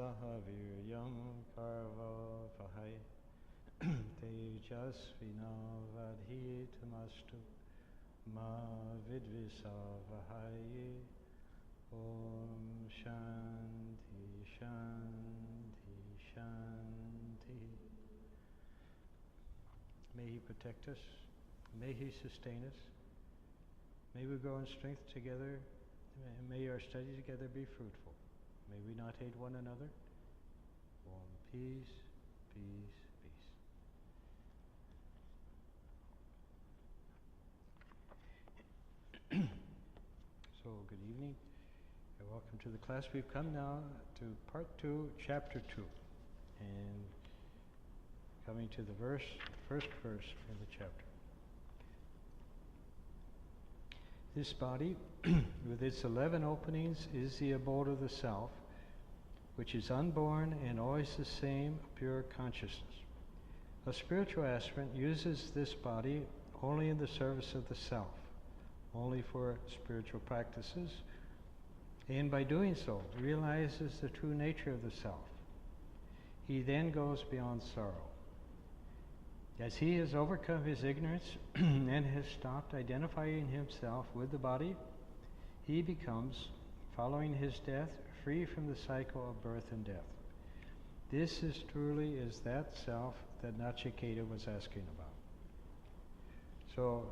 saha viryam karvavahai tejasvinavadhitamastu ma vidvisavahai. Om Shanti Shanti Shanti. May He protect us. May He sustain us. May we grow in strength together. May our study together be fruitful. May we not hate one another. Om peace, peace, peace. So, good evening. And welcome to the class. We've come now to part 2, chapter 2. And coming to the first verse in the chapter. This body, with its 11 openings, is the abode of the self, which is unborn and always the same pure consciousness. A spiritual aspirant uses this body only in the service of the self, only for spiritual practices, and by doing so realizes the true nature of the self. He then goes beyond sorrow. As he has overcome his ignorance and has stopped identifying himself with the body, he becomes, following his death, free from the cycle of birth and death. This is that self that Nachiketa was asking about. So,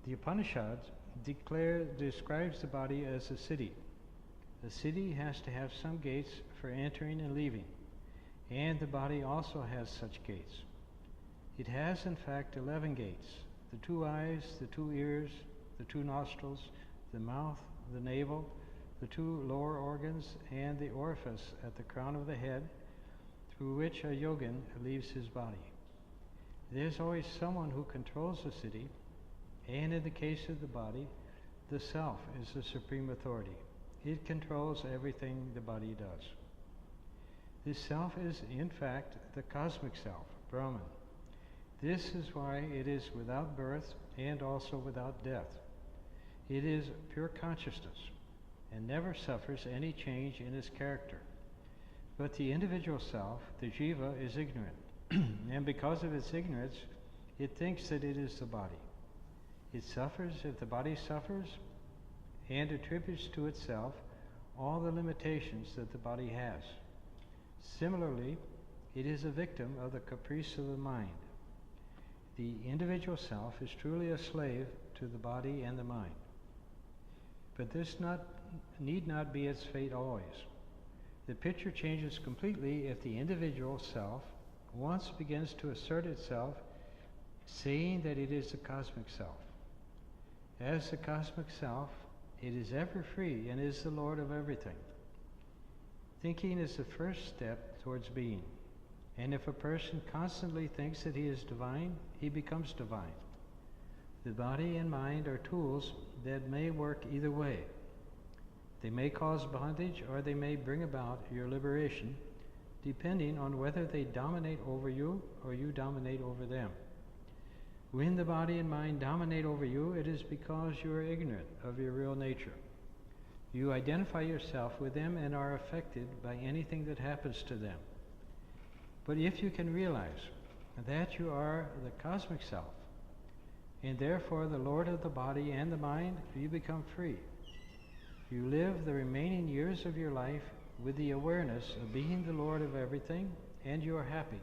the Upanishad describes the body as a city. The city has to have some gates for entering and leaving, and the body also has such gates. It has, in fact, 11 gates: the 2 eyes, the 2 ears, the 2 nostrils, the mouth, the navel, the 2 lower organs, and the orifice at the crown of the head, through which a yogin leaves his body. There's always someone who controls the city, and in the case of the body, the self is the supreme authority. It controls everything the body does. This self is, in fact, the cosmic self, Brahman. This is why it is without birth and also without death. It is pure consciousness and never suffers any change in its character. But the individual self, the jiva, is ignorant, and because of its ignorance, it thinks that it is the body. It suffers if the body suffers and attributes to itself all the limitations that the body has. Similarly, it is a victim of the caprice of the mind. The individual self is truly a slave to the body and the mind. But this need not be its fate always. The picture changes completely if the individual self once begins to assert itself, saying that it is the cosmic self. As the cosmic self, it is ever free and is the Lord of everything. Thinking is the first step towards being. And if a person constantly thinks that he is divine, he becomes divine. The body and mind are tools that may work either way. They may cause bondage or they may bring about your liberation, depending on whether they dominate over you or you dominate over them. When the body and mind dominate over you, it is because you are ignorant of your real nature. You identify yourself with them and are affected by anything that happens to them. But if you can realize that you are the cosmic self, and therefore the Lord of the body and the mind, you become free. You live the remaining years of your life with the awareness of being the Lord of everything, and you are happy.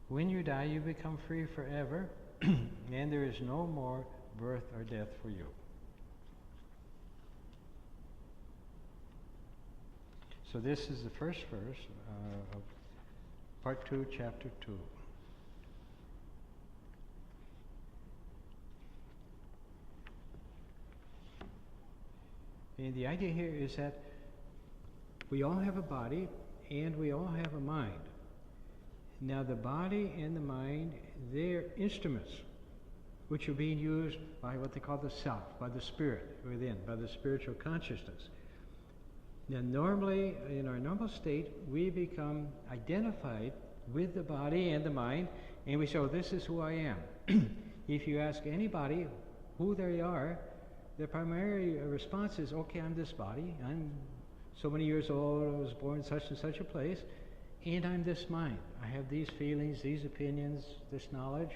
When you die, you become free forever, and there is no more birth or death for you. So this is the first verse of Part 2, Chapter 2. And the idea here is that we all have a body and we all have a mind. Now the body and the mind, they're instruments which are being used by what they call the self, by the spirit within, by the spiritual consciousness. Now normally, in our normal state, we become identified with the body and the mind, and we say, oh, this is who I am. If you ask anybody who they are, the primary response is, okay, I'm this body, I'm so many years old, I was born in such and such a place, and I'm this mind. I have these feelings, these opinions, this knowledge,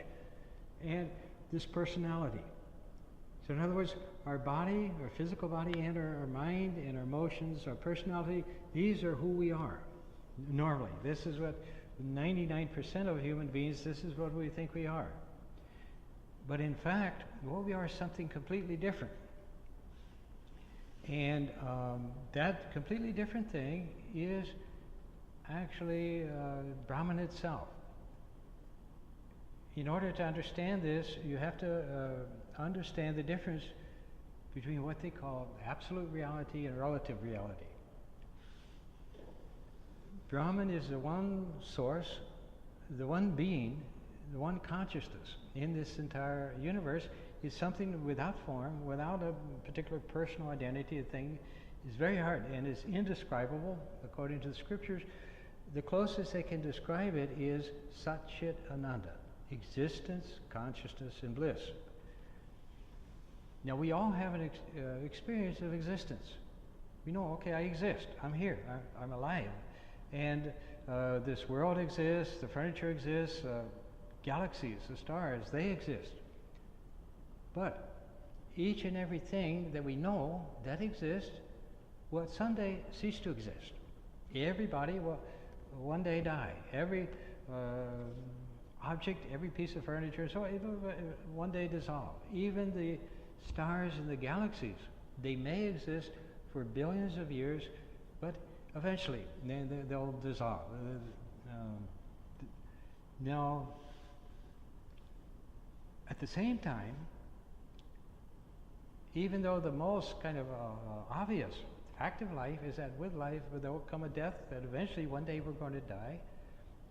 and this personality. So in other words, our body, our physical body, and our mind, and our emotions, our personality, these are who we are. Normally, this is what 99% of human beings, this is what we think we are. But in fact, what we are is something completely different. And that completely different thing is actually Brahman itself. In order to understand this, you have to understand the difference between what they call absolute reality and relative reality. Brahman is the one source, the one being, the one consciousness in this entire universe. Is something without form, without a particular personal identity. A thing is very hard and is indescribable according to the scriptures. The closest they can describe it is Sat Chit Ananda, existence, consciousness, and bliss. Now we all have an experience of existence. We know, okay, I exist, I'm here, I'm alive. And this world exists, the furniture exists, galaxies, the stars, they exist. But each and everything that we know that exists will someday cease to exist. Everybody will one day die. Every object, every piece of furniture, so it will one day dissolve. Even the stars and the galaxies, they may exist for billions of years, but eventually they'll dissolve. Now, at the same time, even though the most kind of obvious fact of life is that with life there will come a death, that eventually one day we're going to die,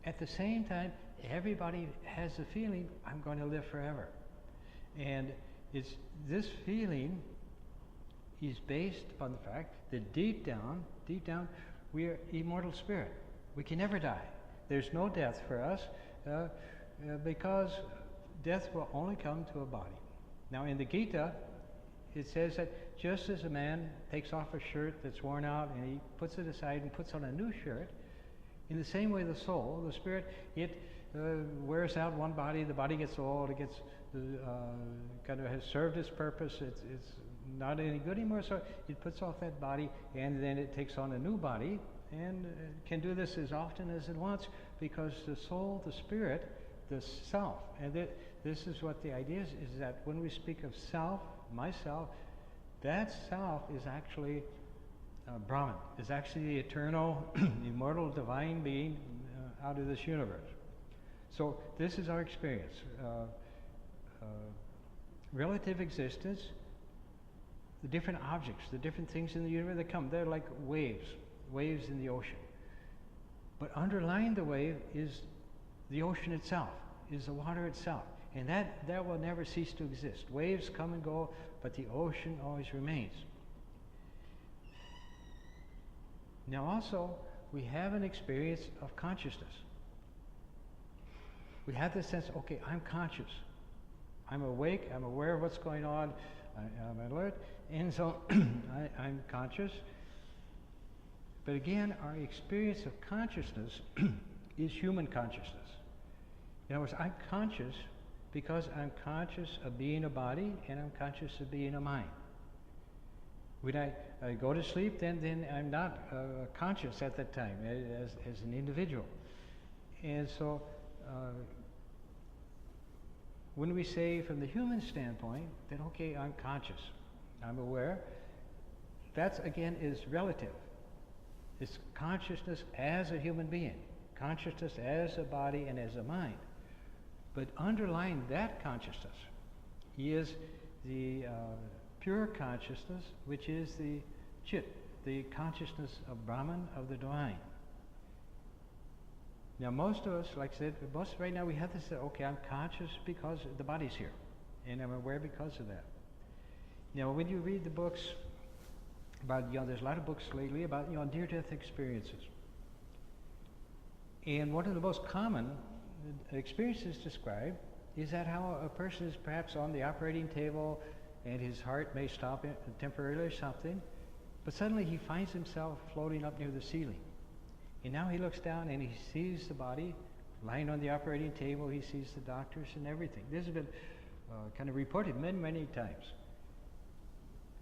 at the same time everybody has the feeling, I'm going to live forever. And it's this feeling is based upon the fact that deep down, we are immortal spirit. We can never die. There's no death for us because death will only come to a body. Now in the Gita, it says that just as a man takes off a shirt that's worn out and he puts it aside and puts on a new shirt, in the same way the soul, the spirit, it wears out one body, the body gets old, it gets kind of has served its purpose, it's not any good anymore, so it puts off that body and then it takes on a new body and can do this as often as it wants because the soul, the spirit, the self, and this is what the idea is that when we speak of self, myself, that self is actually Brahman, is actually the eternal, immortal, divine being out of this universe. So this is our experience. Relative existence, the different objects, the different things in the universe that come, they're like waves in the ocean. But underlying the wave is the ocean itself, is the water itself. And that will never cease to exist. Waves come and go, but the ocean always remains. Now also, we have an experience of consciousness. We have the sense, okay, I'm conscious. I'm awake, I'm aware of what's going on, I'm alert, and so I'm conscious. But again, our experience of consciousness is human consciousness. In other words, I'm conscious because I'm conscious of being a body and I'm conscious of being a mind. When I go to sleep, then I'm not conscious at that time as an individual. And so when we say from the human standpoint that, okay, I'm conscious, I'm aware, that again is relative. It's consciousness as a human being, consciousness as a body and as a mind. But underlying that consciousness is the pure consciousness, which is the Chit, the consciousness of Brahman, of the divine. Now most of us, like I said, right now we have this, okay, I'm conscious because the body's here, and I'm aware because of that. Now when you read the books about, there's a lot of books lately about, near-death experiences. And one of the most common experiences described is that how a person is perhaps on the operating table and his heart may stop temporarily or something, But suddenly he finds himself floating up near the ceiling. And now he looks down and he sees the body lying on the operating table. He sees the doctors and everything. This has been kind of reported many, many times.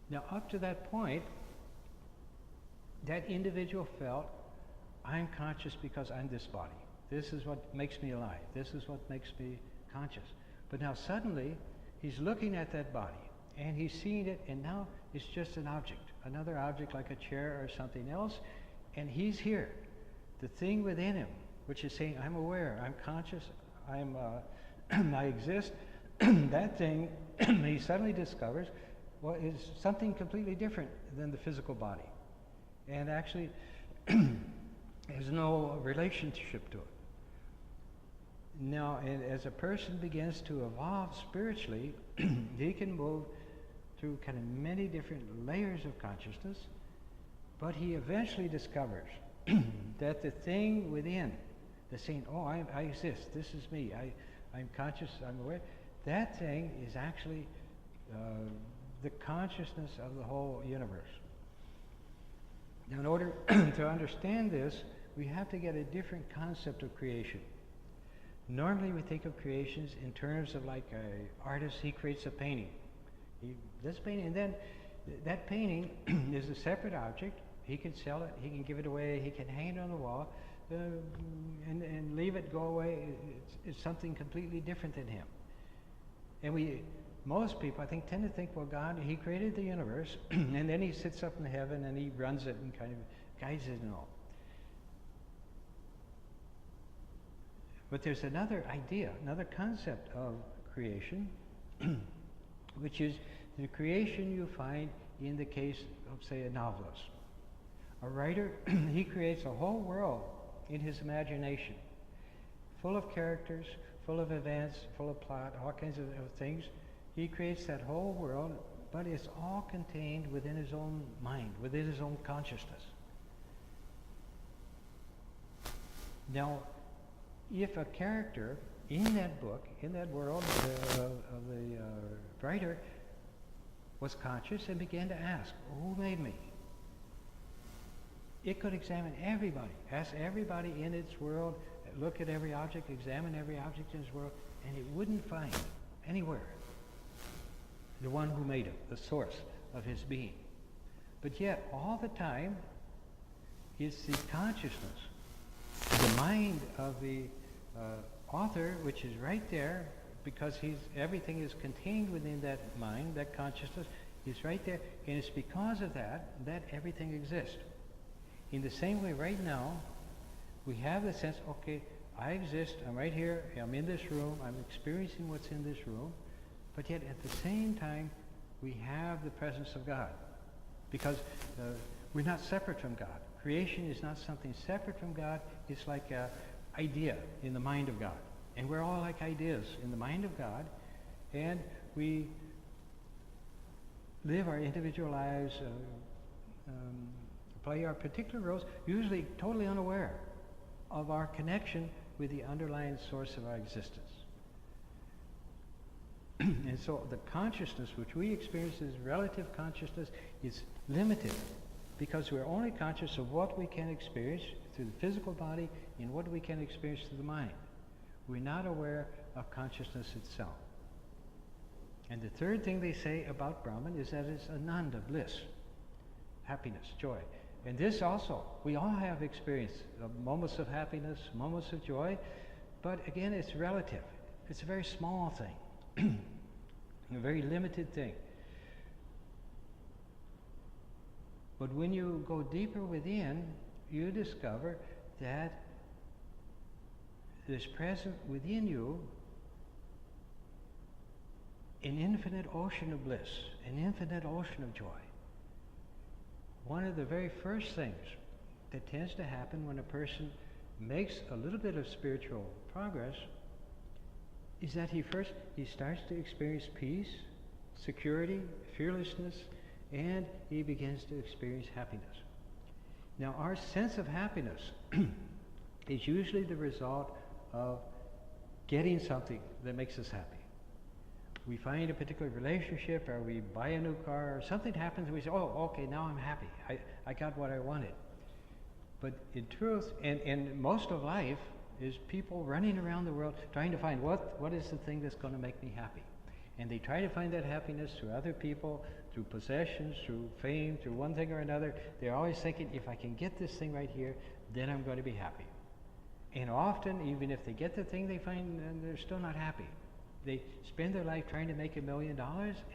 Now, up to that point, that individual felt, I'm conscious because I'm this body. This is what makes me alive. This is what makes me conscious. But now suddenly, he's looking at that body, and he's seeing it, and now it's just an object, another object like a chair or something else, and he's here. The thing within him, which is saying, I'm aware, I'm conscious, I exist, that thing he suddenly discovers is something completely different than the physical body. And actually, there's no relationship to it. Now, as a person begins to evolve spiritually, he can move through kind of many different layers of consciousness, but he eventually discovers that the thing within, the saying, oh, I exist, this is me, I'm conscious, I'm aware, that thing is actually the consciousness of the whole universe. Now, in order to understand this, we have to get a different concept of creation. Normally we think of creations in terms of like an artist, he creates a painting. This painting, and then that painting is a separate object. He can sell it, he can give it away, he can hang it on the wall, and leave it go away. It's something completely different than him. And most people, I think, tend to think, well, God, he created the universe, and then he sits up in heaven and he runs it and kind of guides it and all. But there's another idea, another concept of creation, which is the creation you find in the case of, say, a novelist. A writer, he creates a whole world in his imagination, full of characters, full of events, full of plot, all kinds of things. He creates that whole world, but it's all contained within his own mind, within his own consciousness. Now, if a character in that book, in that world of the writer, was conscious and began to ask, who made me? It could examine everybody, ask everybody in its world, look at every object, examine every object in its world, and it wouldn't find anywhere the one who made it, the source of his being. But yet, all the time, it's the consciousness, the mind of the author, which is right there, because everything is contained within that mind, that consciousness is right there, and it's because of that everything exists. In the same way, right now, we have the sense, okay, I exist, I'm right here, I'm in this room, I'm experiencing what's in this room, but yet at the same time, we have the presence of God, because we're not separate from God. Creation is not something separate from God, it's like an idea in the mind of God. And we're all like ideas in the mind of God, and we live our individual lives, play our particular roles, usually totally unaware of our connection with the underlying source of our existence. And so the consciousness which we experience as relative consciousness is limited, because we're only conscious of what we can experience through the physical body and what we can experience through the mind. We're not aware of consciousness itself. And the third thing they say about Brahman is that it's ananda, bliss, happiness, joy. And this also, we all have experience of moments of happiness, moments of joy, but again, it's relative. It's a very small thing, a very limited thing. But when you go deeper within, you discover that there's present within you an infinite ocean of bliss, an infinite ocean of joy. One of the very first things that tends to happen when a person makes a little bit of spiritual progress is that he starts to experience peace, security, fearlessness, and he begins to experience happiness. Now, our sense of happiness is usually the result of getting something that makes us happy. we find a particular relationship, or we buy a new car, or something happens, and we say, oh, okay, now I'm happy. I got what I wanted. But in truth, and most of life is people running around the world trying to find what is the thing that's going to make me happy. And they try to find that happiness through other people, through possessions, through fame, through one thing or another. They're always thinking, if I can get this thing right here, then I'm going to be happy. And often, even if they get the thing, they find they're still not happy. They spend their life trying to make $1 million,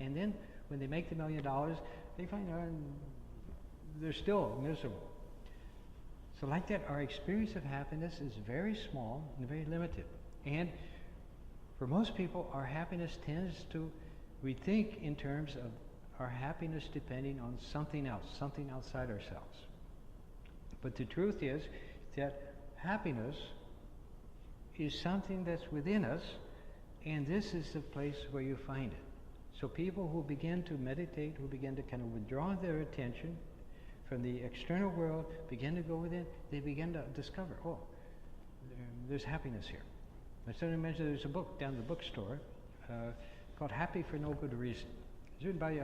and then when they make the $1 million, they find they're still miserable. So like that, our experience of happiness is very small and very limited. And for most people, our happiness tends to, we think in terms of our happiness depending on something else, something outside ourselves. But the truth is that happiness is something that's within us, and this is the place where you find it. So people who begin to meditate, who begin to kind of withdraw their attention from the external world, begin to go within, they begin to discover, oh, there's happiness here. I suddenly mentioned there's a book down at the bookstore called Happy for No Good Reason. It's written by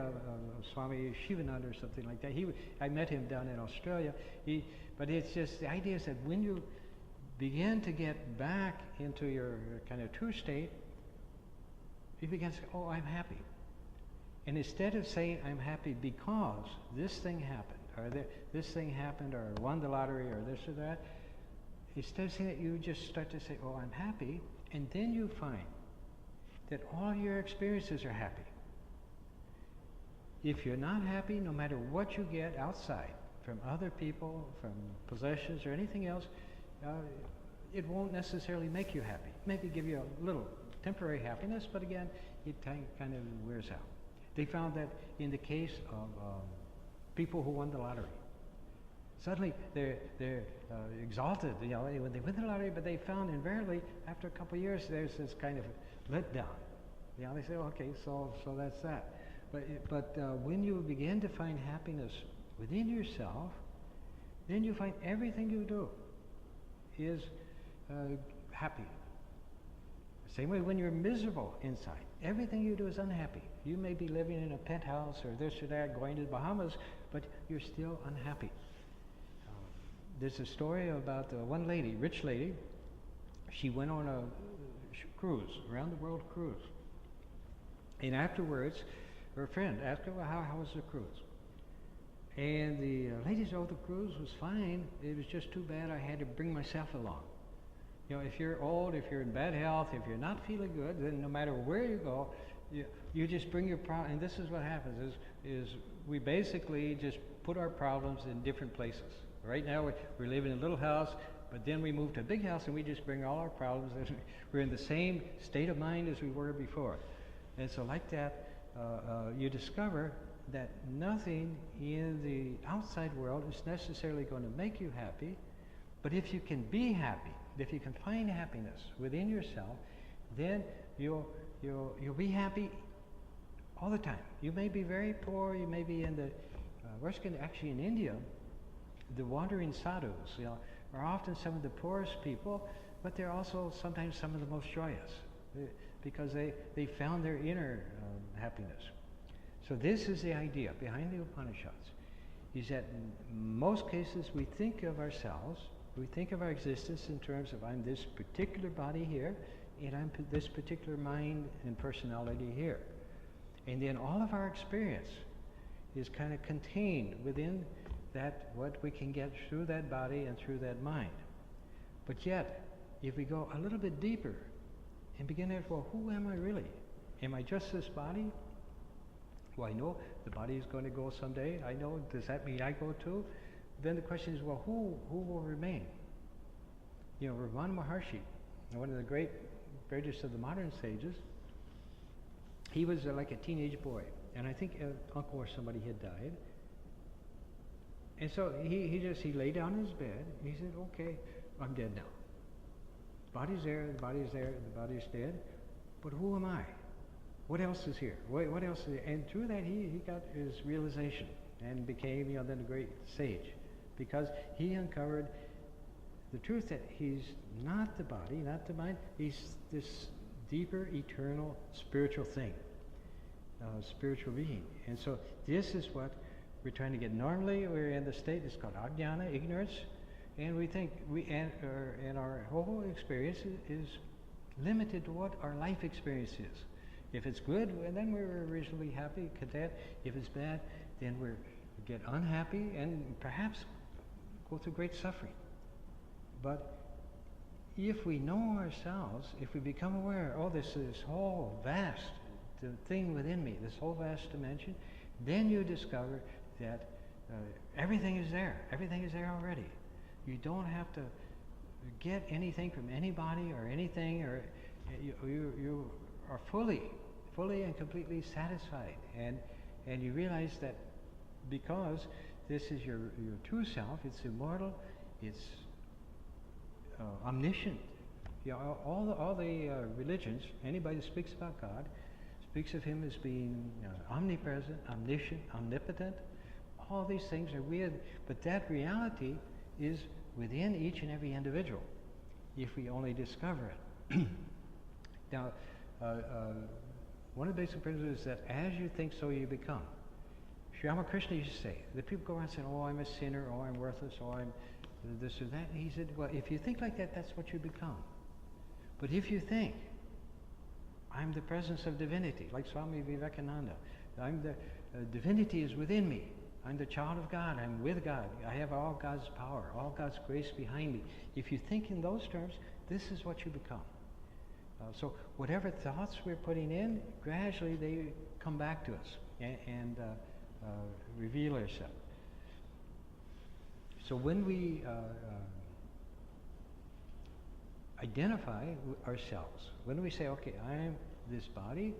Swami Varadananda or something like that. I met him down in Australia. But it's just, the idea is that when you begin to get back into your kind of true state, you begin to say, oh, I'm happy. And instead of saying, I'm happy because this thing happened, or this thing happened, or won the lottery, or this or that, instead of saying that, you just start to say, oh, I'm happy, and then you find that all your experiences are happy. If you're not happy, no matter what you get outside, from other people, from possessions, or anything else, it won't necessarily make you happy. Maybe give you a little temporary happiness, but again, it kind of wears out. They found that in the case of people who won the lottery, suddenly they're exalted, when they win the lottery, but they found invariably after a couple of years there's this kind of letdown. They say, oh, okay, so that's that. But when you begin to find happiness within yourself, then you find everything you do is happy. Same way when you're miserable inside, everything you do is unhappy. You may be living in a penthouse or this or that, going to the Bahamas, but you're still unhappy. There's a story about one lady, rich lady. She went on a cruise, around the world cruise. And afterwards, her friend asked her, well, how was the cruise? And the lady said, oh, the cruise was fine. It was just too bad I had to bring myself along. If you're old, if you're in bad health, if you're not feeling good, then no matter where you go, you just bring your problem. And this is what happens, is we basically just put our problems in different places. Right now, we're living in a little house, but then we move to a big house and we just bring all our problems. We're in the same state of mind as we were before. And so like that, you discover that nothing in the outside world is necessarily going to make you happy, but if you can be happy, if you can find happiness within yourself, then you'll be happy all the time. You may be very poor, you may be in the, actually in India, the wandering sadhus, are often some of the poorest people, but they're also sometimes some of the most joyous, because they found their inner happiness. So this is the idea behind the Upanishads, is that in most cases we think of ourselves, we think of our existence in terms of I'm this particular body here, and I'm this particular mind and personality here. And then all of our experience is kind of contained within that, what we can get through that body and through that mind. But yet, if we go a little bit deeper and begin to ask, well, who am I really? Am I just this body? Well, I know the body is going to go someday. I know, does that mean I go too? Then the question is, well, who will remain? Ramana Maharshi, one of the greatest of the modern sages, he was like a teenage boy, and I think an uncle or somebody had died. And so he lay down in his bed, and he said, okay, I'm dead now. The body's there, the body's dead, but who am I? What else is here? What else is here? And through that, he got his realization and became, then a great sage, because he uncovered the truth that he's not the body, not the mind. He's this deeper, eternal, spiritual thing. spiritual being. And so this is what we're trying to get. Normally we're in the state, it's called ajnana, ignorance, and we think and our whole experience is limited to what our life experience is. If it's good, well, then we're reasonably happy, content. If it's bad, then we get unhappy and perhaps go through great suffering. But if we know ourselves, if we become aware, oh, this whole vast thing within me, this whole vast dimension, then you discover that everything is there. Everything is there already. You don't have to get anything from anybody or anything, or you are fully and completely satisfied. And you realize that because this is your true self, it's immortal, it's omniscient. You know, all the religions, anybody who speaks about God, speaks of him as being omnipresent, omniscient, omnipotent. All these things are weird, but that reality is within each and every individual, if we only discover it. Now, one of the basic principles is that as you think, so you become. Sri Ramakrishna used to say, the people go around saying, oh, I'm a sinner, oh, I'm worthless, oh, I'm this or that. And he said, well, if you think like that, that's what you become. But if you think, I'm the presence of divinity, like Swami Vivekananda, I'm the divinity is within me. I'm the child of God. I'm with God. I have all God's power, all God's grace behind me. If you think in those terms, this is what you become. So whatever thoughts we're putting in, gradually they come back to us and reveal ourselves. So when we identify ourselves, when we say, okay, I'm this body,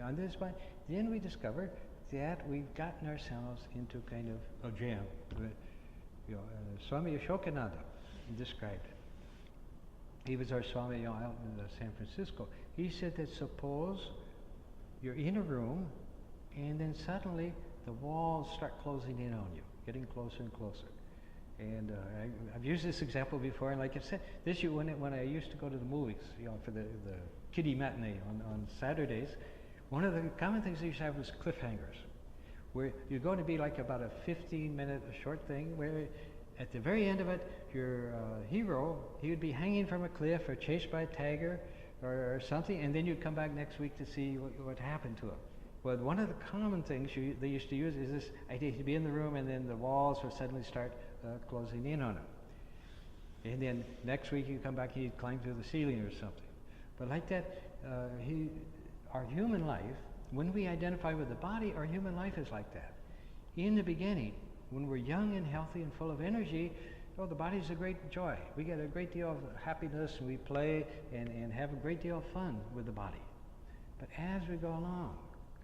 I'm this body, then we discover that we've gotten ourselves into kind of a jam. Swami Vivekananda described it. He was our Swami out in San Francisco. He said that suppose you're in a room and then suddenly the walls start closing in on you, getting closer and closer. And I've used this example before, and like I said, this year when I used to go to the movies, for the kiddie matinee on Saturdays, one of the common things they used to have was cliffhangers, where you're going to be like about a 15-minute short thing, where at the very end of it, your hero, he would be hanging from a cliff or chased by a tiger or something, and then you'd come back next week to see what happened to him. Well, one of the common things they used to use is this idea: he'd be in the room and then the walls would suddenly start closing in on him. And then next week you come back, he'd climb through the ceiling or something. But like that, our human life, when we identify with the body, our human life is like that. In the beginning, when we're young and healthy and full of energy, the body's a great joy. We get a great deal of happiness, and we play and have a great deal of fun with the body. But as we go along,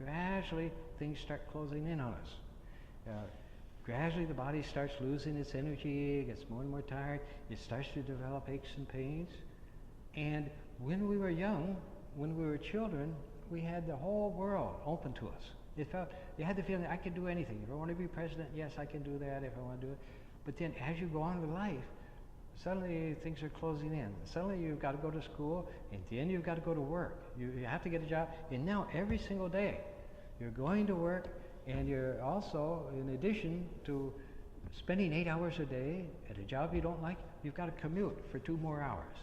gradually things start closing in on us. Gradually the body starts losing its energy, it gets more and more tired, it starts to develop aches and pains. And when we were young, when we were children, we had the whole world open to us. You had the feeling, I can do anything. If I want to be president, yes, I can do that if I want to do it. But then as you go on with life, suddenly things are closing in. Suddenly you've got to go to school, and then you've got to go to work. You have to get a job, and now every single day you're going to work, and you're also, in addition to spending 8 hours a day at a job you don't like, you've got to commute for 2 more hours.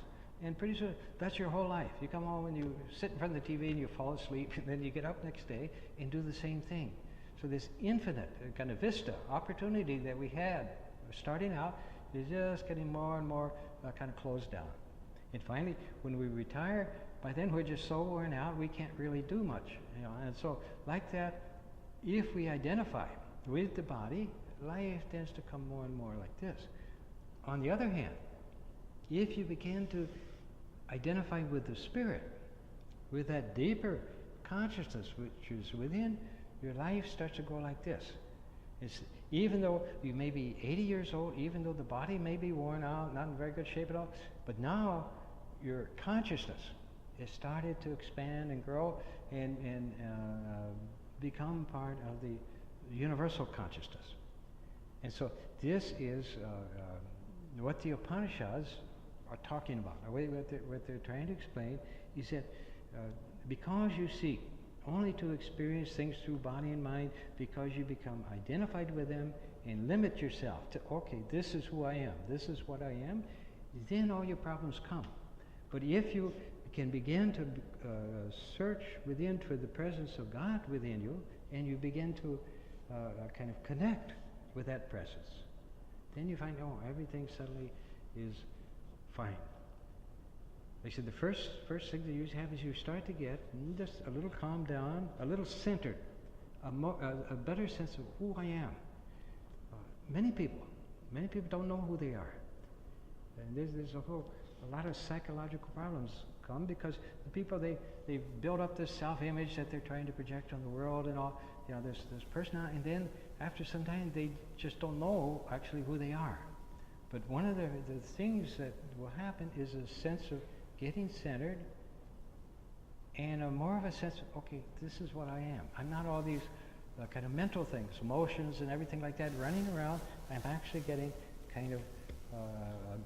And pretty soon, that's your whole life. You come home and you sit in front of the TV and you fall asleep, and then you get up next day and do the same thing. So this infinite kind of vista, opportunity that we had starting out is just getting more and more kind of closed down. And finally, when we retire, by then we're just so worn out we can't really do much. And so like that, if we identify with the body, life tends to come more and more like this. On the other hand, if you begin to identify with the spirit, with that deeper consciousness which is within, your life starts to go like this. Even though you may be 80 years old, even though the body may be worn out, not in very good shape at all, but now your consciousness has started to expand and grow and become part of the universal consciousness. And so this is what the Upanishads are talking about. What they're trying to explain is that because you seek only to experience things through body and mind because you become identified with them and limit yourself to, okay, this is who I am, this is what I am, then all your problems come. But if you can begin to search within for the presence of God within you, and you begin to kind of connect with that presence, then you find, oh, everything suddenly is fine. They said the first thing that you have is you start to get just a little calmed down, a little centered, a better sense of who I am. Many people don't know who they are. And there's a lot of psychological problems come because the people, they build up this self-image that they're trying to project on the world and all, this personality, and then after some time they just don't know actually who they are. But one of the things that will happen is a sense of getting centered and more of a sense of, okay, this is what I am. I'm not all these kind of mental things, emotions and everything like that running around. I'm actually getting kind of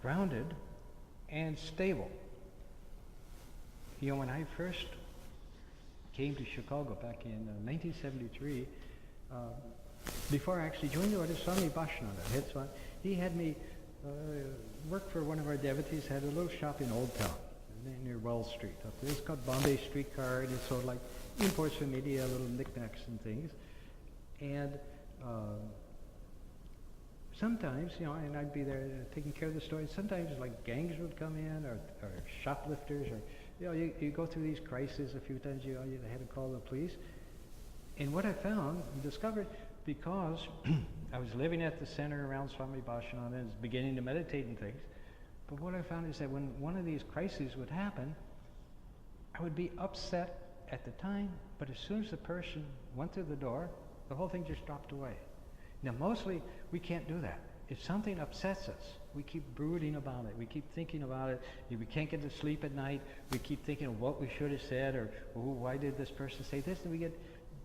grounded and stable. When I first came to Chicago back in 1973, before I actually joined the order, Swami Varadananda, he had me work for one of our devotees, had a little shop in Old Town near Wells Street up there. It's called Bombay Streetcar, and it's sort of like imports from India, little knickknacks and things. And sometimes, and I'd be there taking care of the store. Sometimes like gangs would come in, or shoplifters, or you go through these crises a few times. You had to call the police. And what I found and discovered, because I was living at the center around Swami Varadananda and was beginning to meditate and things, but what I found is that when one of these crises would happen, I would be upset at the time, but as soon as the person went through the door, the whole thing just dropped away. Now, mostly, we can't do that. If something upsets us, we keep brooding about it. We keep thinking about it. If we can't get to sleep at night, we keep thinking of what we should have said, or why did this person say this, and we get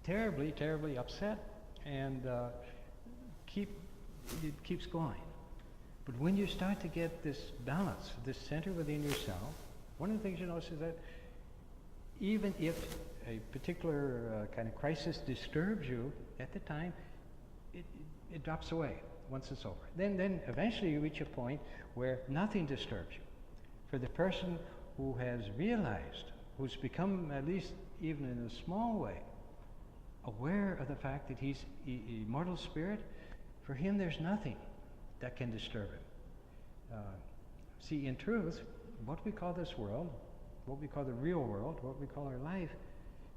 terribly, terribly upset, and it keeps going. But when you start to get this balance, this center within yourself, one of the things you notice is that even if a particular kind of crisis disturbs you at the time, it drops away once it's over. Then eventually you reach a point where nothing disturbs you. For the person who has realized, who's become, at least even in a small way, aware of the fact that he's immortal spirit, for him there's nothing that can disturb him. See, in truth, what we call this world, what we call the real world, what we call our life,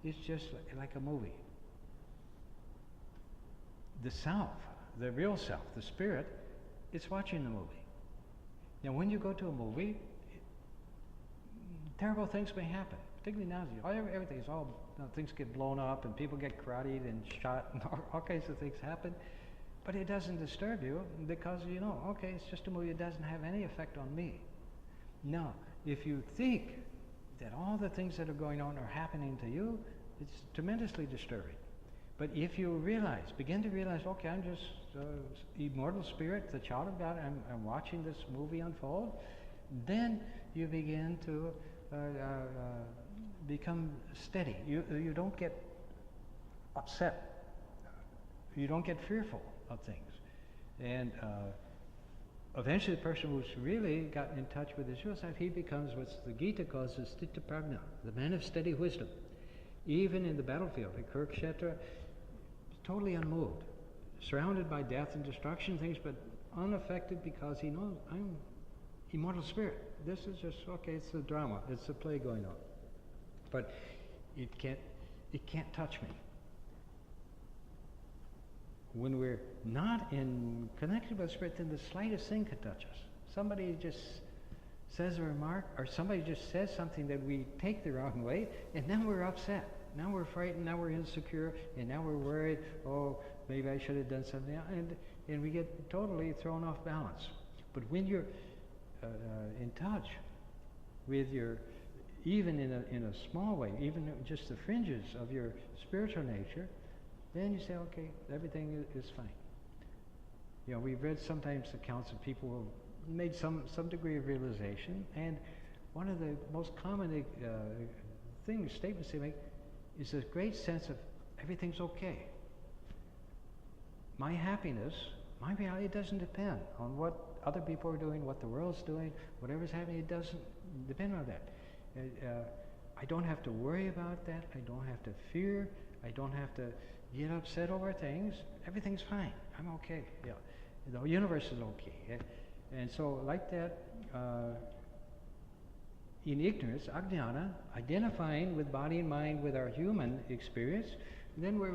is just like a movie. The self, the real self, the spirit, it's watching the movie. Now, when you go to a movie, terrible things may happen, particularly now. Everything is all, things get blown up and people get karate and shot and all kinds of things happen. But it doesn't disturb you because okay, it's just a movie. It doesn't have any effect on me. Now, if you think that all the things that are going on are happening to you, it's tremendously disturbing. But if you begin to realize, okay, I'm just immortal spirit, the child of God, I'm watching this movie unfold, then you begin to become steady. You don't get upset. You don't get fearful of things. And eventually the person who's really gotten in touch with his real self, he becomes what the Gita calls the Stita Prajna, the man of steady wisdom. Even in the battlefield, like Kurukshetra, totally unmoved, surrounded by death and destruction things, but unaffected because he knows, I'm immortal spirit. This is just, okay, it's a drama, it's a play going on. But it can't touch me. When we're not connected with spirit, then the slightest thing could touch us. Somebody just says a remark, or somebody just says something that we take the wrong way, and now we're upset. Now we're frightened, now we're insecure, and now we're worried, oh, maybe I should have done something, and we get totally thrown off balance. But when you're in touch with even in a small way, even just the fringes of your spiritual nature, then you say, okay, everything is fine. We've read sometimes accounts of people who made some degree of realization, and one of the most common statements they make, is a great sense of everything's okay. My happiness, my reality doesn't depend on what other people are doing, what the world's doing, whatever's happening. It doesn't depend on that. I don't have to worry about that. I don't have to fear. I don't have to get upset over things. Everything's fine. I'm okay. Yeah, the universe is okay. And so, like that, in ignorance, ajnana, identifying with body and mind with our human experience, then we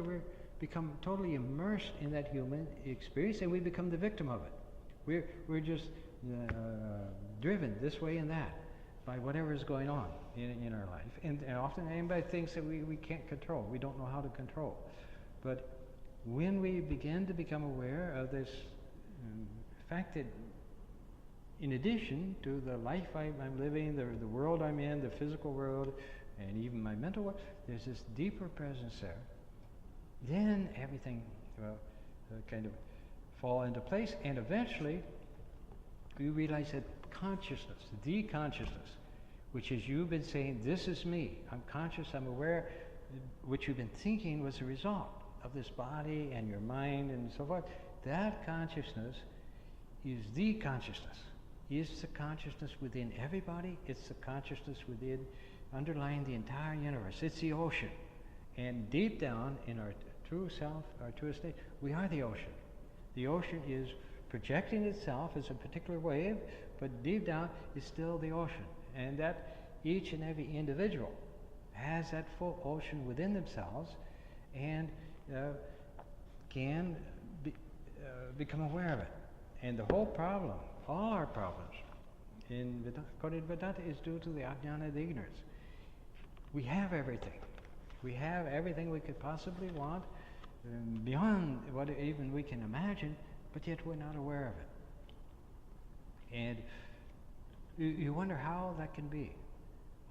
become totally immersed in that human experience, and we become the victim of it. We're just driven this way and that by whatever is going on in our life. And often by things that we can't control, we don't know how to control. But when we begin to become aware of this fact that in addition to the life I'm living, the world I'm in, the physical world, and even my mental world, there's this deeper presence there, then everything will kind of fall into place, and eventually we realize that consciousness, the consciousness, which is you've been saying, this is me, I'm conscious, I'm aware, which you've been thinking was a result of this body and your mind and so forth, that consciousness is the consciousness. It's the consciousness within everybody, it's the consciousness within, underlying the entire universe. It's the ocean. And deep down in our true self, our true state, we are the ocean. The ocean is projecting itself as a particular wave, but deep down is still the ocean. And that each and every individual has that full ocean within themselves and can become aware of it. And the whole problem, all our problems, according to Vedanta, is due to the ajnana, the ignorance. We have everything. We have everything we could possibly want, beyond what even we can imagine, but yet we're not aware of it. And you wonder how that can be.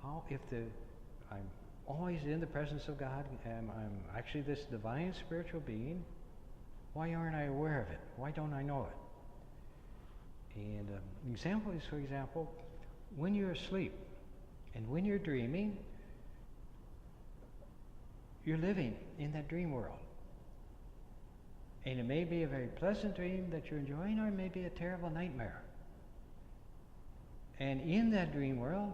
How, if I'm always in the presence of God, and I'm actually this divine spiritual being, why aren't I aware of it? Why don't I know it? And an example is, for example, when you're asleep and when you're dreaming, you're living in that dream world. And it may be a very pleasant dream that you're enjoying, or it may be a terrible nightmare. And in that dream world,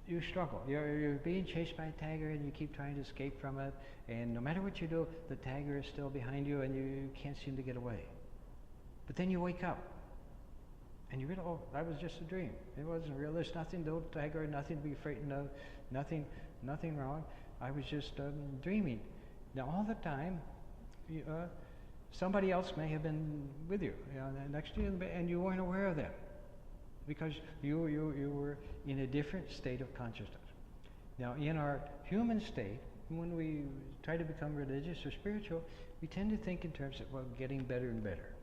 you struggle. You're being chased by a tiger and you keep trying to escape from it, and no matter what you do, the tiger is still behind you and you can't seem to get away. But then you wake up and you realize, oh, that was just a dream. It wasn't real. There's nothing, no tiger, nothing to be frightened of, nothing wrong. I was just dreaming. Now all the time, somebody else may have been with you, next to you, and you weren't aware of them, because you were in a different state of consciousness. Now in our human state, when we try to become religious or spiritual, we tend to think in terms of, well, getting better and better.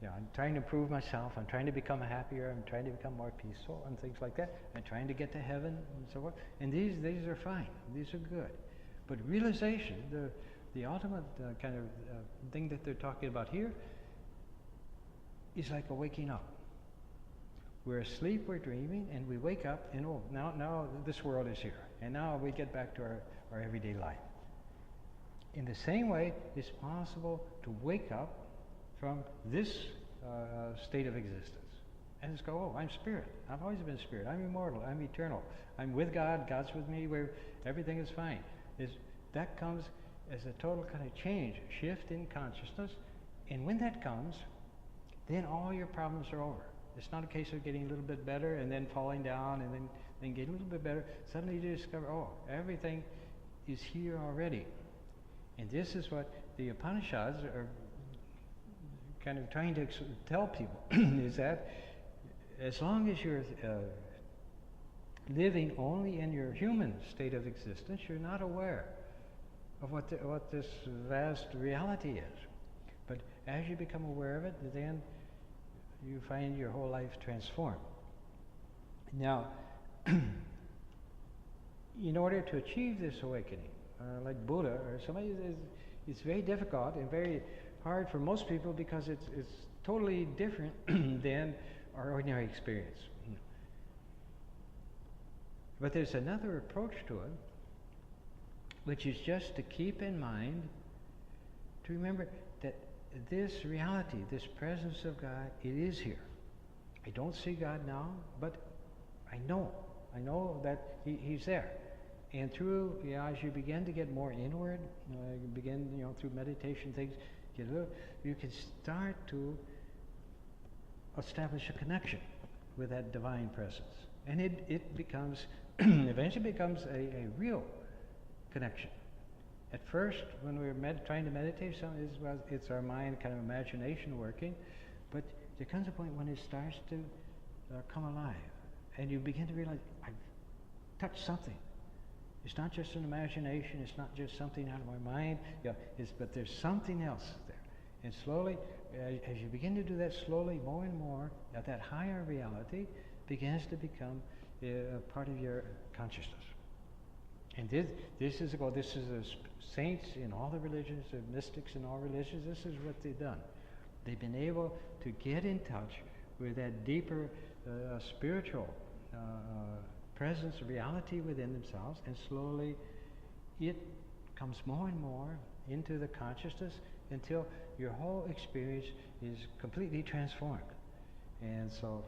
I'm trying to improve myself, I'm trying to become happier, I'm trying to become more peaceful and things like that. I'm trying to get to heaven and so on. And these are fine, these are good. But realization, the ultimate kind of thing that they're talking about here, is like a waking up. We're asleep, we're dreaming, and we wake up, and oh, now this world is here. And now we get back to our everyday life. In the same way, it's possible to wake up from this state of existence and just go, oh, I'm spirit. I've always been spirit. I'm immortal. I'm eternal. I'm with God. God's with me. Where everything is fine. That comes as a total kind of change, shift in consciousness. And when that comes, then all your problems are over. It's not a case of getting a little bit better and then falling down and then getting a little bit better. Suddenly you discover, oh, everything is here already. And this is what the Upanishads are kind of trying to tell people, is that as long as you're living only in your human state of existence, you're not aware of what this vast reality is. But as you become aware of it, then you find your whole life transformed. Now, in order to achieve this awakening, like Buddha or somebody, it's very difficult and very hard for most people, because it's totally different than our ordinary experience. But there's another approach to it, which is just to keep in mind, to remember that this reality, this presence of God, it is here. I don't see God now, but I know that He's there. And through, as you begin to get more inward, you begin, through meditation things, you can start to establish a connection with that divine presence. And it becomes, eventually becomes a real connection. At first, when we're trying to meditate, it's our mind, kind of imagination working, but there comes a point when it starts to come alive, and you begin to realize, I've touched something. It's not just an imagination, it's not just something out of my mind, but there's something else there. And slowly, as you begin to do that slowly, more and more, that higher reality begins to become a part of your consciousness. And this is a goal. This is the saints in all the religions, the mystics in all religions. This is what they've done. They've been able to get in touch with that deeper spiritual presence, reality within themselves, and slowly it comes more and more into the consciousness until your whole experience is completely transformed. And so,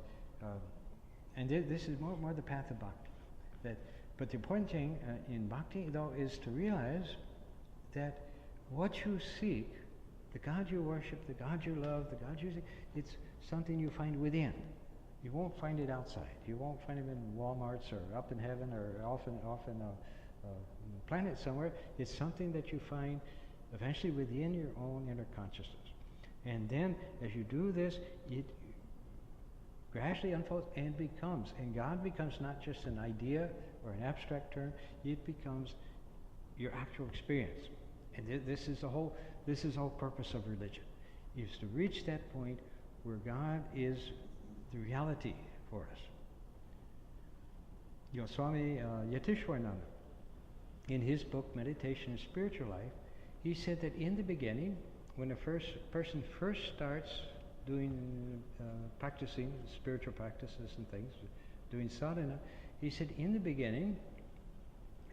this is more the path of bhakti. But the important thing in bhakti, though, is to realize that what you seek, the God you worship, the God you love, the God you seek, it's something you find within. You won't find it outside. You won't find it in Walmarts or up in heaven or off in a planet somewhere. It's something that you find eventually within your own inner consciousness. And then, as you do this, it gradually unfolds and God becomes not just an idea or an abstract term, it becomes your actual experience. And this is the whole purpose of religion, is to reach that point where God is the reality for us. Swami Varadananda, in his book Meditation and Spiritual Life, he said that in the beginning, when a person first starts doing, practicing spiritual practices and things, doing sadhana, he said in the beginning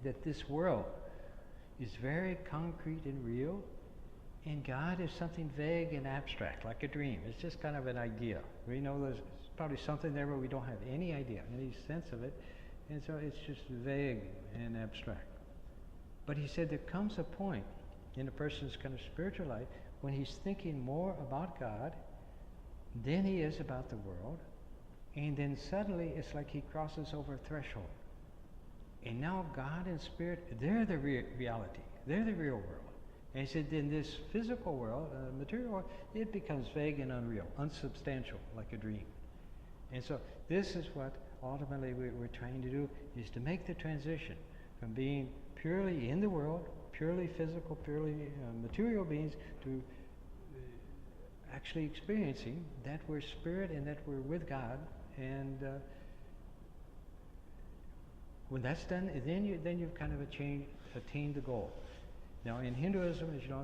that this world is very concrete and real, and God is something vague and abstract, like a dream. It's just kind of an idea. We know there's probably something there, but we don't have any idea, any sense of it, and so it's just vague and abstract. But he said there comes a point in a person's kind of spiritual life when he's thinking more about God than he is about the world, and then suddenly it's like he crosses over a threshold. And now God and Spirit, they're the reality. They're the real world. And he said, then this physical world, material world, it becomes vague and unreal, unsubstantial, like a dream. And so this is what ultimately we're trying to do, is to make the transition from being purely in the world, purely physical, purely material beings, to actually experiencing that we're spirit and that we're with God. And when that's done, then you've kind of attained the goal. Now in Hinduism, as you know,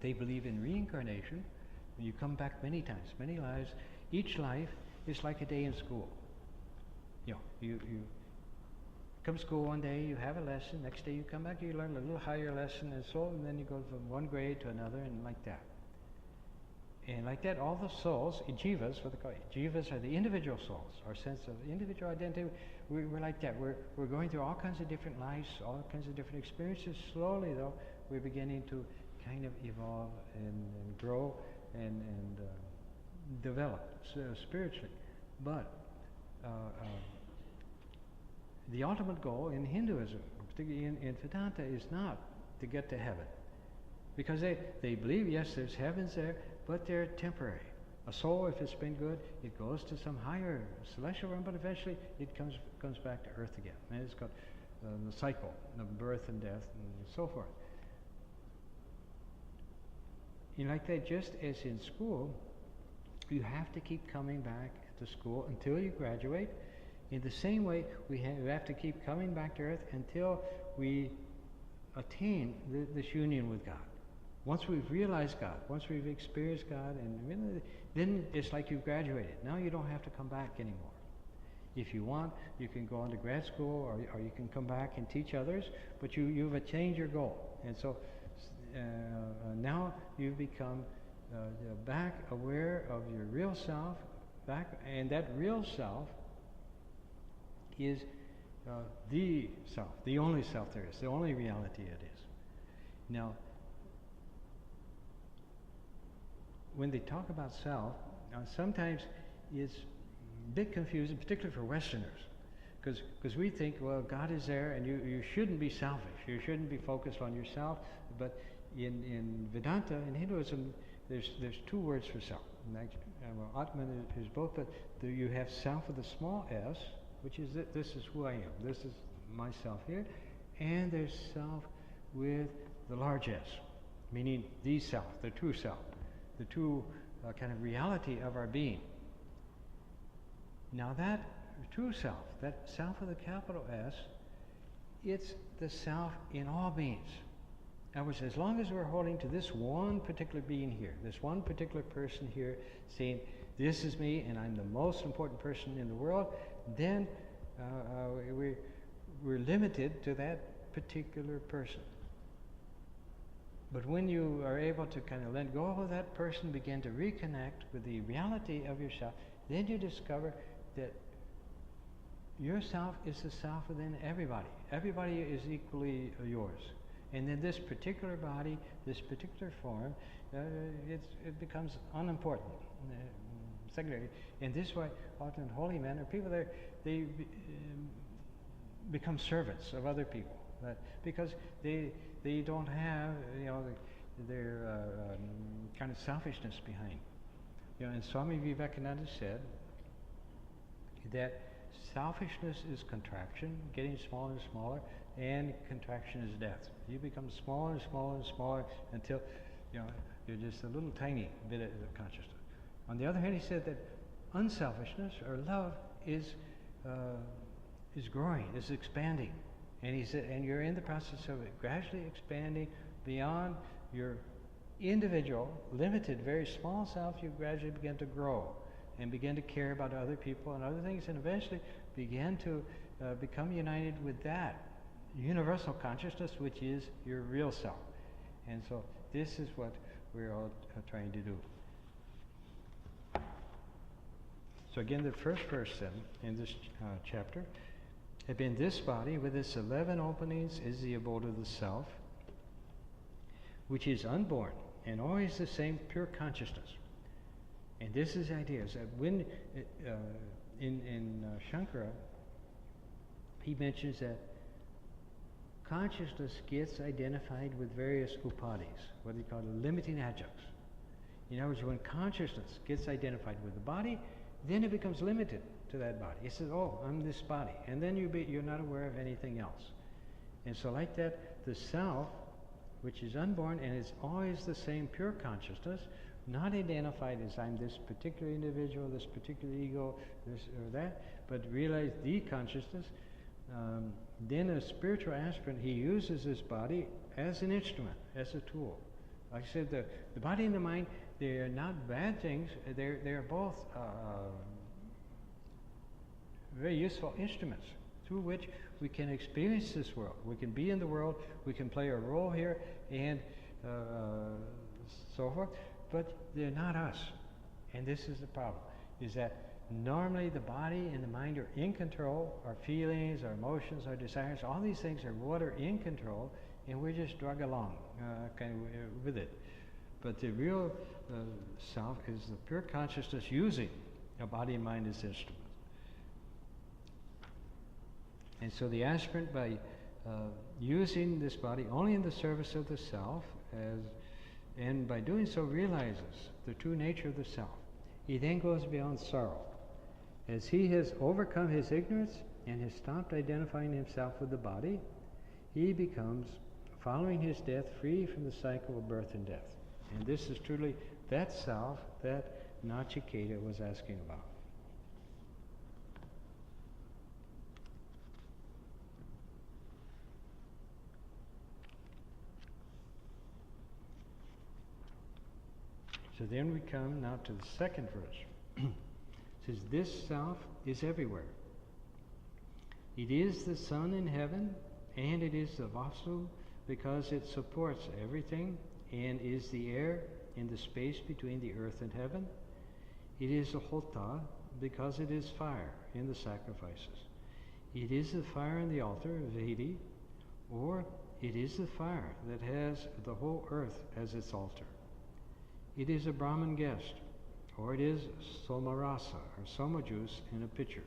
they believe in reincarnation. You come back many times, many lives. Each life is like a day in school. You come to school one day, you have a lesson. Next day you come back, you learn a little higher lesson, and so, and then you go from one grade to another, and like that. And like that, all the souls, jivas, what they call it, jivas are the individual souls, our sense of individual identity. We're like that. We're going through all kinds of different lives, all kinds of different experiences. Slowly, though, we're beginning to kind of evolve and grow and develop spiritually. But the ultimate goal in Hinduism, particularly in Vedanta, is not to get to heaven. Because they believe, yes, there's heavens there, but they're temporary. A soul, if it's been good, it goes to some higher celestial realm, but eventually it comes back to earth again. And it's got the cycle of birth and death and so forth. And like that, just as in school, you have to keep coming back to school until you graduate. In the same way, we have to keep coming back to earth until we attain this union with God. Once we've realized God, once we've experienced God, and then it's like you've graduated. Now you don't have to come back anymore. If you want, you can go on to grad school, or you can come back and teach others, but you've attained your goal. And so now you've become back aware of your real self, and that real self is the self, the only self there is, the only reality it is. Now, when they talk about self, sometimes it's a bit confusing, particularly for Westerners, because we think, well, God is there, and you shouldn't be selfish. You shouldn't be focused on yourself. But in Vedanta, in Hinduism, there's two words for self. Atman is both, but you have self with a small s, which is this is who I am. This is myself here, and there's self with the large S, meaning the self, the true self, the true kind of reality of our being. Now that true self, that self with a capital S, it's the self in all beings. In other words, as long as we're holding to this one particular being here, this one particular person here, saying, this is me and I'm the most important person in the world, then we're limited to that particular person. But when you are able to kind of let go of that person, begin to reconnect with the reality of yourself, then you discover that yourself is the self within everybody. Everybody is equally yours. And then this particular body, this particular form, it becomes unimportant, secondary. And this is why often holy men or people there, they become servants of other people, because they don't have their kind of selfishness behind. And Swami Vivekananda said that selfishness is contraction, getting smaller and smaller, and contraction is death. You become smaller and smaller and smaller until you're just a little tiny bit of consciousness. On the other hand, he said that unselfishness or love is growing, is expanding, and he said, and you're in the process of it gradually expanding beyond your individual, limited, very small self. You gradually begin to grow and begin to care about other people and other things, and eventually begin to become united with that universal consciousness, which is your real self. And so this is what we're all trying to do. So again, the first verse then in this chapter, in this body with its 11 openings is the abode of the self, which is unborn and always the same pure consciousness. And this is the idea, is that when in Shankara, he mentions that consciousness gets identified with various upadhis, what they call the limiting adjuncts. In other words, when consciousness gets identified with the body, then it becomes limited to that body. It says, oh, I'm this body. And then you're not aware of anything else. And so like that, the self, which is unborn and is always the same pure consciousness, not identified as I'm this particular individual, this particular ego, this or that, but realize the consciousness. Then a spiritual aspirant, he uses this body as an instrument, as a tool. Like I said, the body and the mind, they are not bad things. They're both very useful instruments through which we can experience this world. We can be in the world, we can play a role here, and so forth, but they're not us. And this is the problem, is that normally the body and the mind are in control. Our feelings, our emotions, our desires, all these things are what are in control, and we're just drug along kind of with it. But the real self is the pure consciousness using a body and mind as instruments. And so the aspirant, by using this body only in the service of the self, and by doing so realizes the true nature of the self, he then goes beyond sorrow. As he has overcome his ignorance and has stopped identifying himself with the body, he becomes, following his death, free from the cycle of birth and death. And this is truly that self that Nachiketa was asking about. So then we come now to the second verse. It says, this self is everywhere, It is the sun in heaven, and it is the Vastu because it supports everything and is the air in the space between the earth and heaven. It is the Hota because it is fire in the sacrifices. It is the fire in the altar, Vedi, or it is the fire that has the whole earth as its altar. It is a Brahmin guest, or it is Somarasa, or Soma juice in a pitcher.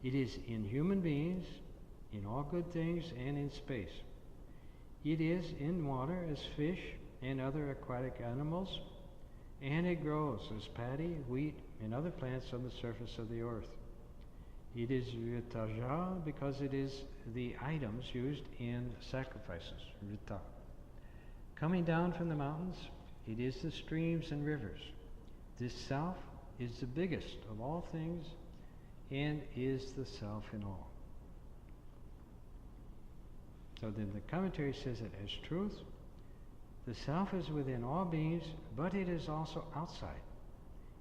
It is in human beings, in all good things, and in space. It is in water as fish and other aquatic animals, and it grows as paddy, wheat, and other plants on the surface of the earth. It is Ritaja because it is the items used in sacrifices, Rita. Coming down from the mountains, it is the streams and rivers. This self is the biggest of all things and is the self in all. So then the commentary says that as truth, the self is within all beings, but it is also outside.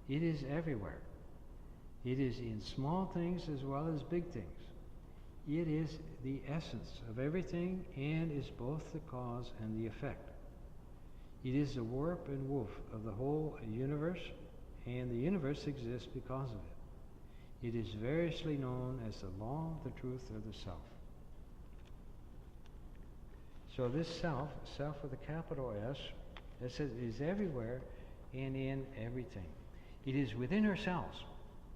It is everywhere. It is in small things as well as big things. It is the essence of everything and is both the cause and the effect. It is the warp and woof of the whole universe, and the universe exists because of it. It is variously known as the law, the truth, or the self. So this self, self with a capital S, it says is everywhere and in everything. It is within ourselves,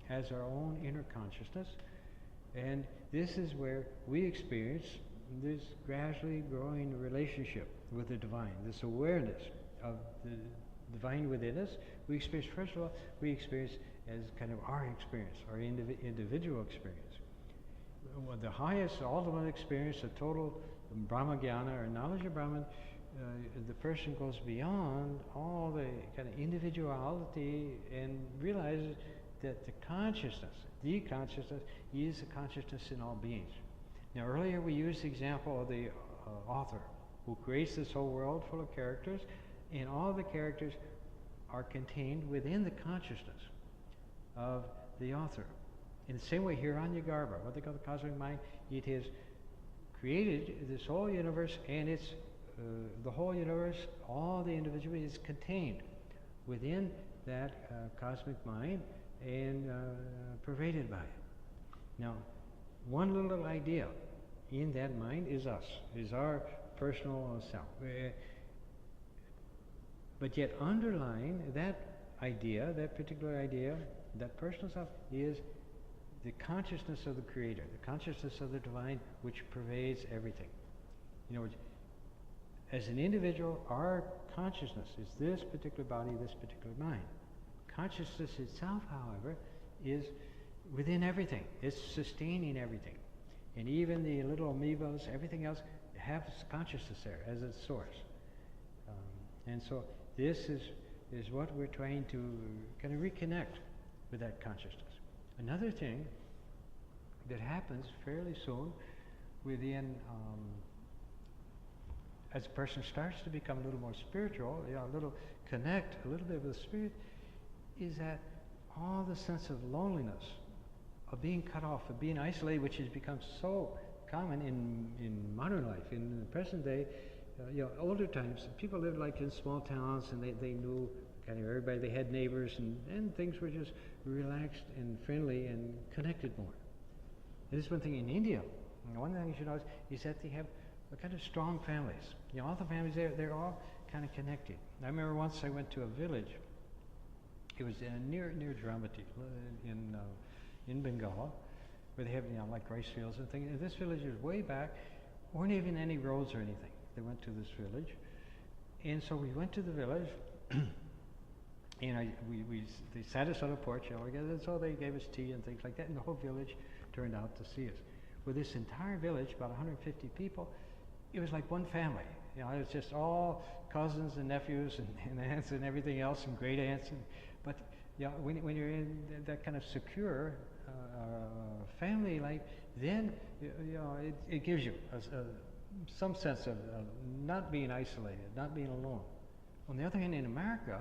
has our own inner consciousness, and this is where we experience this gradually growing relationship with the divine, this awareness of the divine within us. We experience, first of all, we experience as kind of our experience, our individual experience. The highest, ultimate experience, the total Brahma-gyana, or knowledge of Brahman, the person goes beyond all the kind of individuality and realizes that the consciousness is a consciousness in all beings. Now earlier we used the example of the author who creates this whole world full of characters, and all the characters are contained within the consciousness of the author. In the same way, Hiranyagarbha, what they call the cosmic mind, it has created this whole universe, and it's the whole universe, all the individual is contained within that cosmic mind and pervaded by it. Now, one little idea in that mind is us, is our personal self. But yet underlying that idea, that particular idea, that personal self, is the consciousness of the Creator, the consciousness of the Divine, which pervades everything. You know, as an individual, our consciousness is this particular body, this particular mind. Consciousness itself, however, is within everything. It's sustaining everything. And even the little amoebas, everything else, has consciousness there as its source. And so this is what we're trying to kind of reconnect with that consciousness. Another thing that happens fairly soon within, as a person starts to become a little more spiritual, a little connect a little bit with the spirit, is that all the sense of loneliness, of being cut off, of being isolated, which has become so common in modern life, in the present day. Older times, people lived like in small towns, and they knew kind of everybody. They had neighbors, and things were just relaxed and friendly and connected more. And this is one thing in India. One thing you should know is that they have a kind of strong families. All the families there, they're all kind of connected. I remember once I went to a village. It was near Dramati in Bengal, where they have like rice fields and things. And this village is way back. Weren't even any roads or anything. They went to this village, and so we went to the village, and they sat us on a porch, and so they gave us tea and things like that, and the whole village turned out to see us. With this entire village, about 150 people, it was like one family. It was just all cousins and nephews and aunts and everything else, and great aunts. But when you're in that kind of secure family life, then it gives you some sense of not being isolated, not being alone. On the other hand, in America,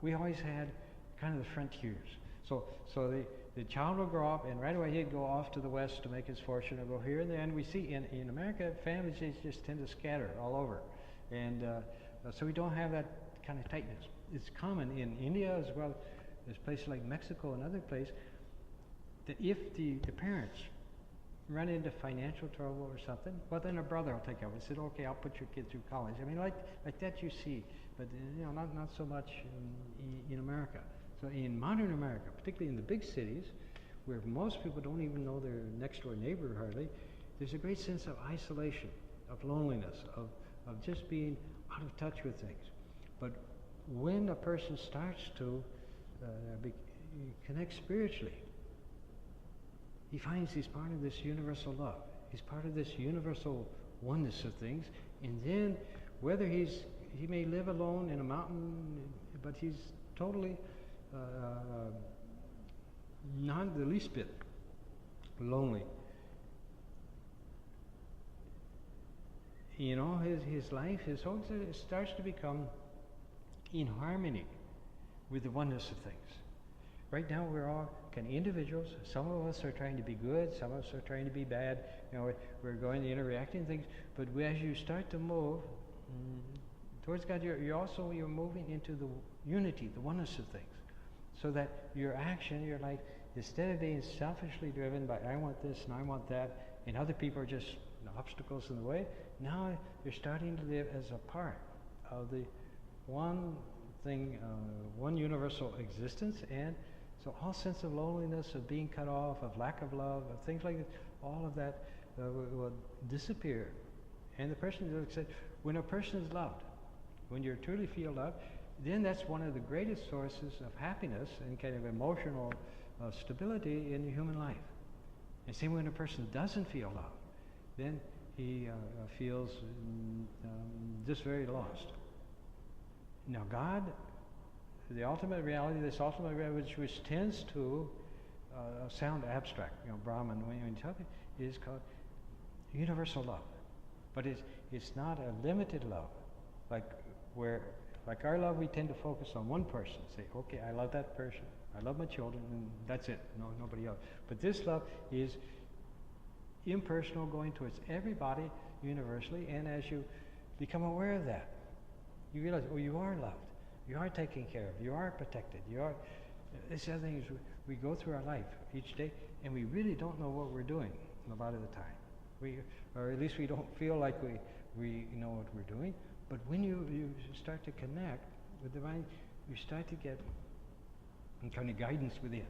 we always had kind of the frontiers. So the child will grow up, and right away he'd go off to the west to make his fortune, or go here and there. And we see in America, families just tend to scatter all over, and so we don't have that kind of tightness. It's common in India as well as places like Mexico and other places, that if the parents run into financial trouble or something, well, then a brother will take care of it. Said, okay, I'll put your kid through college. I mean, like that you see, but not so much in America. So in modern America, particularly in the big cities, where most people don't even know their next door neighbor hardly, there's a great sense of isolation, of loneliness, of just being out of touch with things. But when a person starts to connect spiritually, he finds he's part of this universal love. He's part of this universal oneness of things. And then, whether he may live alone in a mountain, but he's totally not the least bit lonely. You know, his life, his whole starts to become in harmony with the oneness of things. Right now we're all kind of individuals. Some of us are trying to be good, some of us are trying to be bad. You know, we're going to interact in things. But as you start to move towards God, you're moving into the unity, the oneness of things. So that your action, your life, instead of being selfishly driven by I want this and I want that, and other people are just obstacles in the way, now you're starting to live as a part of the one thing, one universal existence. And so all sense of loneliness, of being cut off, of lack of love, of things like this, all of that will disappear. And the person, like I said, when a person is loved, when you truly feel loved, then that's one of the greatest sources of happiness and kind of emotional stability in the human life. And same when a person doesn't feel loved, then he feels just very lost. Now God, the ultimate reality, this ultimate reality, which tends to sound abstract, Brahman, when you talk, is called universal love. But it's not a limited love, like our love, we tend to focus on one person. Say, okay, I love that person, I love my children, and that's it. No, nobody else. But this love is impersonal, going towards everybody universally. And as you become aware of that, you realize, oh, you are loved, you are taken care of, you are protected, you are. This other thing is we go through our life each day, and we really don't know what we're doing a lot of the time. Or at least we don't feel like we know what we're doing. But when you start to connect with the divine, you start to get kind of guidance within.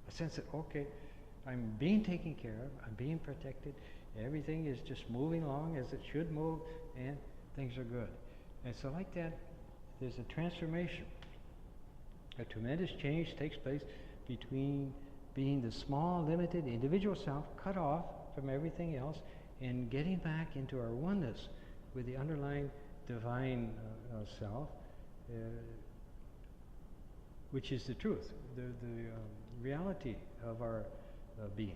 A sense that, okay, I'm being taken care of, I'm being protected, everything is just moving along as it should move, and things are good. And so like that, there's a transformation. A tremendous change takes place between being the small, limited, individual self, cut off from everything else, and getting back into our oneness with the underlying divine self, which is the truth, the reality of our being.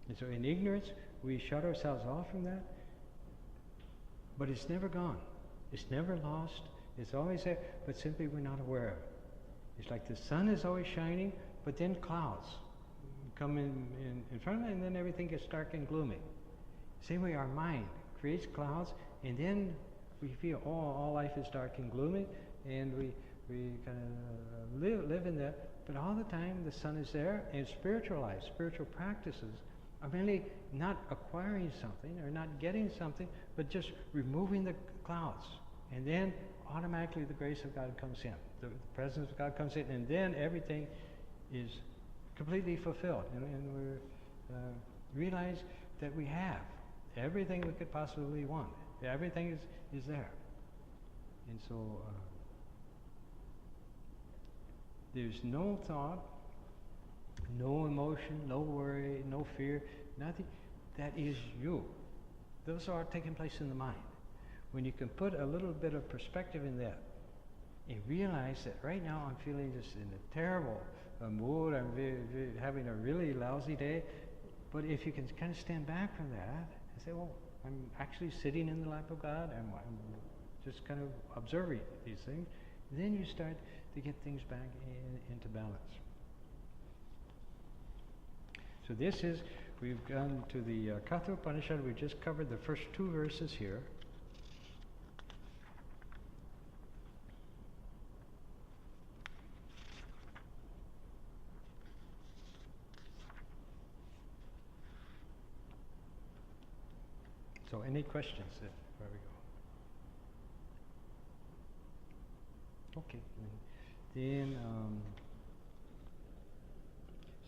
And so in ignorance, we shut ourselves off from that, but it's never gone. It's never lost. It's always there, but simply we're not aware of it. It's like the sun is always shining, but then clouds come in front of it, and then everything gets dark and gloomy. Same way our mind creates clouds, and then we feel, oh, all life is dark and gloomy, and we kind of live in that. But all the time the sun is there, and spiritual life, spiritual practices are mainly not acquiring something or not getting something, but just removing the clouds. And then automatically the grace of God comes in. The presence of God comes in, and then everything is completely fulfilled. And we realize that we have everything we could possibly want. Everything is there. And so there's no thought, no emotion, no worry, no fear, nothing. That is you. Those are taking place in the mind. When you can put a little bit of perspective in that and realize that right now I'm feeling just in a terrible mood, I'm having a really lousy day, but if you can kind of stand back from that and say, well, I'm actually sitting in the lap of God, and I'm just kind of observing these things, then you start to get things back into balance. So this is, we've gone to the Katha Upanishad. We just covered the first 2 verses here. So any questions where we go? Okay. Then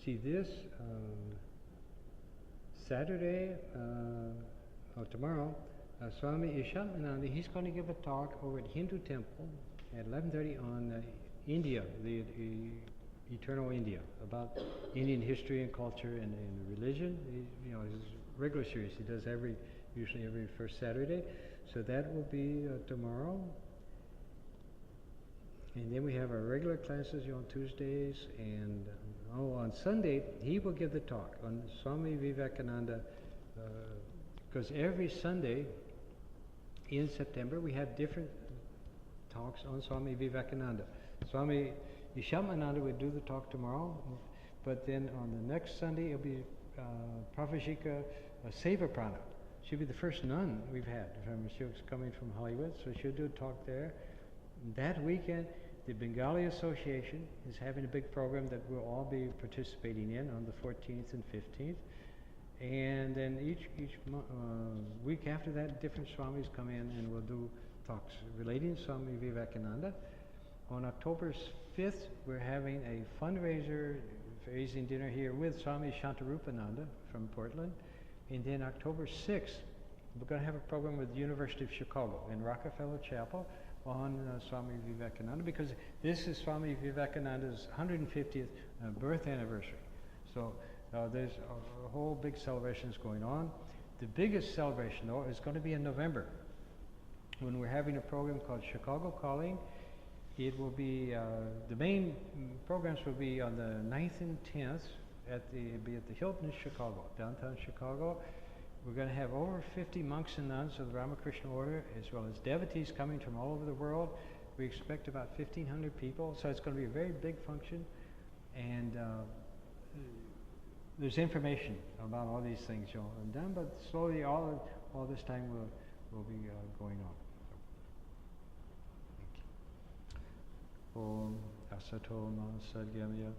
see this Saturday or tomorrow, Swami Varadananda, he's going to give a talk over at Hindu Temple at 11:30 on India, the eternal India, about Indian history and culture and religion. He, his regular series he does usually every first Saturday. So that will be tomorrow. And then we have our regular classes on Tuesdays, and on Sunday he will give the talk on Swami Vivekananda, because every Sunday in September we have different talks on Swami Vivekananda. Swami Ishamananda will do the talk tomorrow, but then on the next Sunday it'll be Pravashika Sevaprana. She'll be the first nun we've had. She was coming from Hollywood, so she'll do a talk there. That weekend, the Bengali Association is having a big program that we'll all be participating in on the 14th and 15th. And then each week after that, different swamis come in and we'll do talks relating to Swami Vivekananda. On October 5th, we're having a fundraiser, raising dinner here with Swami Shantarupananda from Portland. And then October 6th, we're going to have a program with the University of Chicago in Rockefeller Chapel on Swami Vivekananda, because this is Swami Vivekananda's 150th birth anniversary. So there's a whole big celebrations going on. The biggest celebration, though, is going to be in November, when we're having a program called Chicago Calling. It will be, the main programs will be on the 9th and 10th at the Hilton in Chicago, downtown Chicago. We're going to have over 50 monks and nuns of the Ramakrishna order, as well as devotees coming from all over the world. We expect about 1,500 people, so it's going to be a very big function. And there's information about all these things done, but slowly all this time will be going on. Om Asato Ma Sadgamaya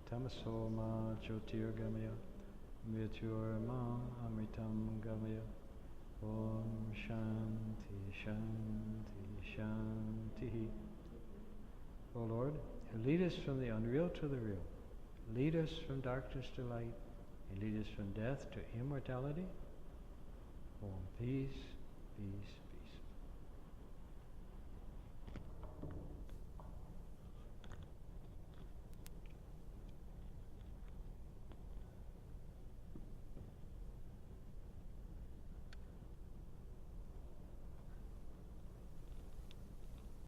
Tamaso Ma Jyotirgamaya Mrityurma Amritam Gamaya. Om Shanti Shanti Shanti. O Lord, lead us from the unreal to the real. Lead us from darkness to light, and lead us from death to immortality. Om peace, peace,